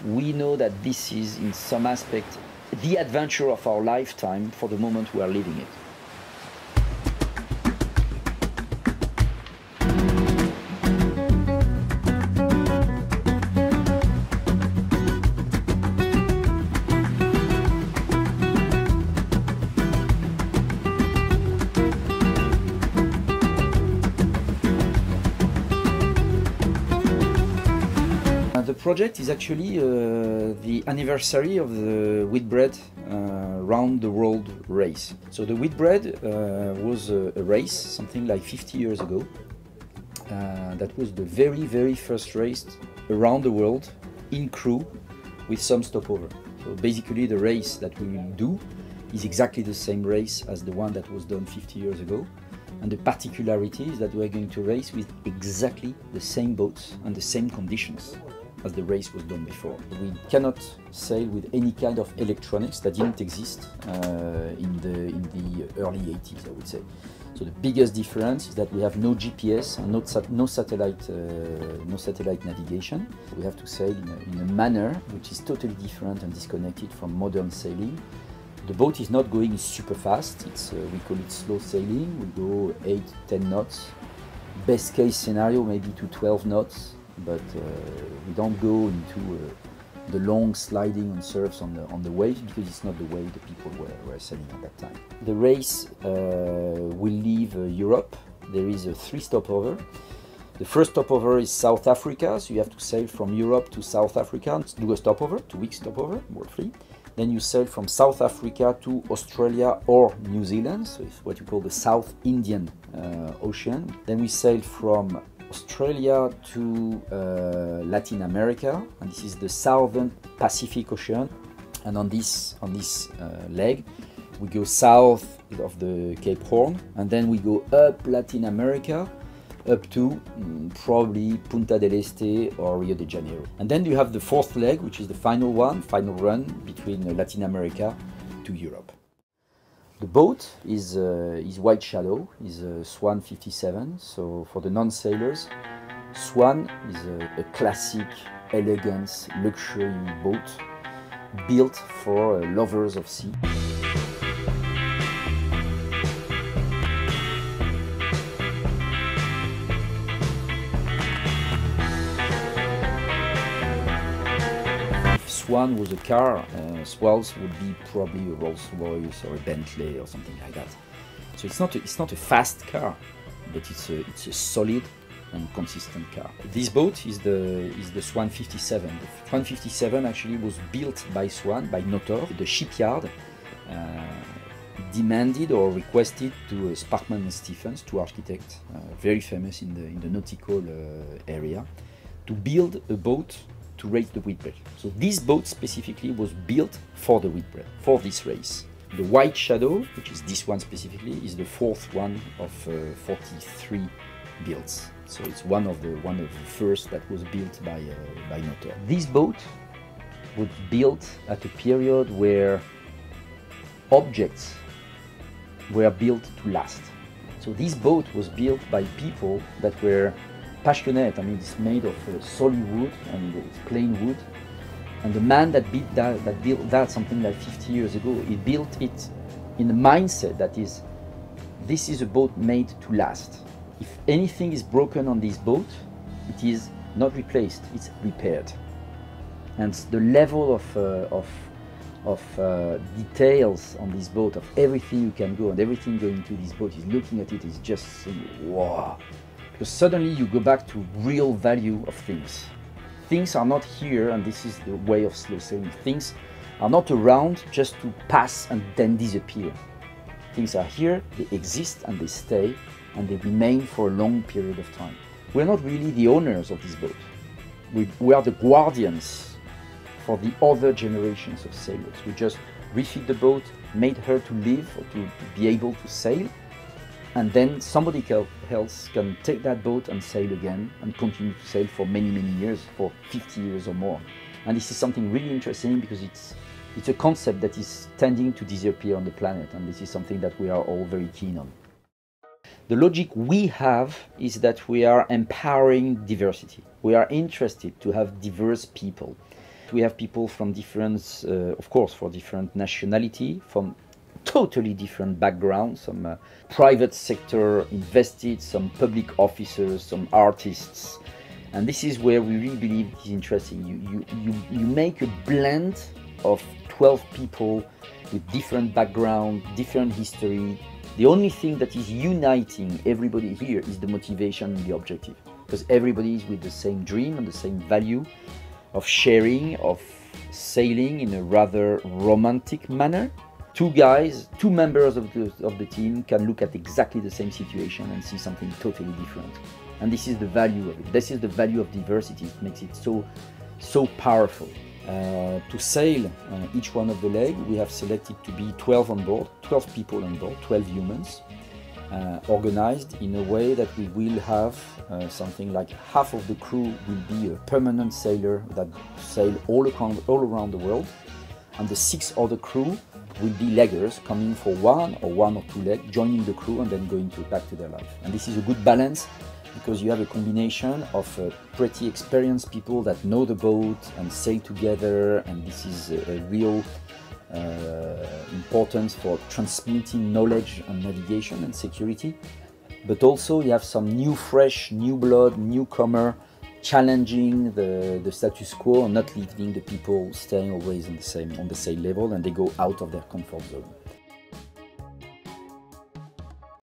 we know that this is, in some aspect, the adventure of our lifetime for the moment we are living it. The project is actually the anniversary of the Whitbread round the world race. So the Whitbread was a race something like 50 years ago. That was the very first race around the world in crew with some stopover. So basically the race that we will do is exactly the same race as the one that was done 50 years ago. And the particularity is that we are going to race with exactly the same boats and the same conditions as the race was done before. We cannot sail with any kind of electronics that didn't exist in the early 80s, I would say. So the biggest difference is that we have no GPS and no satellite navigation. We have to sail in a manner which is totally different and disconnected from modern sailing. The boat is not going super fast. We call it slow sailing. We go 8-10 knots. Best case scenario maybe to 12 knots. But we don't go into the long sliding on surfs on the waves, because it's not the way the people were sailing at that time. The race will leave Europe. There is a 3 stopover. The first stopover is South Africa, so you have to sail from Europe to South Africa and do a stopover, 2-week stopover, roughly. Then you sail from South Africa to Australia or New Zealand, so it's what you call the South Indian Ocean. Then we sail from Australia to Latin America, and this is the Southern Pacific Ocean. And on this leg, we go south of the Cape Horn, and then we go up Latin America, up to probably Punta del Este or Rio de Janeiro. And then you have the 4th leg, which is the final run between Latin America to Europe. The boat is Whiteshadow, is a Swan 57. So for the non-sailors, Swan is a classic, elegant, luxury boat built for lovers of sea. Swan was a car, Swallows would be probably a Rolls-Royce or a Bentley or something like that. So it's not a fast car, but it's a solid and consistent car. This boat is the Swan 57. The Swan 57 actually was built by Swan, by Notor. The shipyard demanded or requested to Sparkman and Stephens, two architects very famous in the nautical area, to build a boat to race the Whitbread. So this boat specifically was built for the Whitbread, for this race. The Whiteshadow, which is this one specifically, is the 4th one of 43 builds. So it's one of the first that was built by Notor. This boat was built at a period where objects were built to last. So this boat was built by people that were passionate. I mean, it's made of solid wood and it's plain wood. And the man that built that something like 50 years ago, he built it in a mindset that is, this is a boat made to last. If anything is broken on this boat, it is not replaced, it's repaired. And the level of details on this boat, of everything you can go and everything going into this boat, is looking at it is just saying, wow. Because suddenly you go back to real value of things. Things are not here, and this is the way of slow sailing. Things are not around just to pass and then disappear. Things are here, they exist and they stay, and they remain for a long period of time. We're not really the owners of this boat. We are the guardians for the other generations of sailors. We just refit the boat, made her to live or to be able to sail, and then somebody else can take that boat and sail again and continue to sail for many years, for 50 years or more. And this is something really interesting because it's a concept that is tending to disappear on the planet, and this is something that we are all very keen on. The logic we have is that we are empowering diversity. We are interested to have diverse people, we have people from different, of course, for different nationality, from totally different backgrounds, some private sector invested, some public officers, some artists. And this is where we really believe it is interesting. You make a blend of 12 people with different background, different history. The only thing that is uniting everybody here is the motivation and the objective, because everybody is with the same dream and the same value of sharing, of sailing in a rather romantic manner. Two members of the team can look at exactly the same situation and see something totally different. And this is the value of it. This is the value of diversity. It makes it so powerful. To sail each one of the legs, we have selected to be 12 on board, 12 people on board, 12 humans, organized in a way that we will have something like half of the crew will be a permanent sailor that sail all around the world, and the 6 other crew will be leggers coming for one or two legs, joining the crew and then going back to their life. And this is a good balance, because you have a combination of pretty experienced people that know the boat and sail together, and this is a real importance for transmitting knowledge on navigation and security. But also you have some new blood, newcomer, challenging the status quo and not leaving the people staying always on the same level, and they go out of their comfort zone.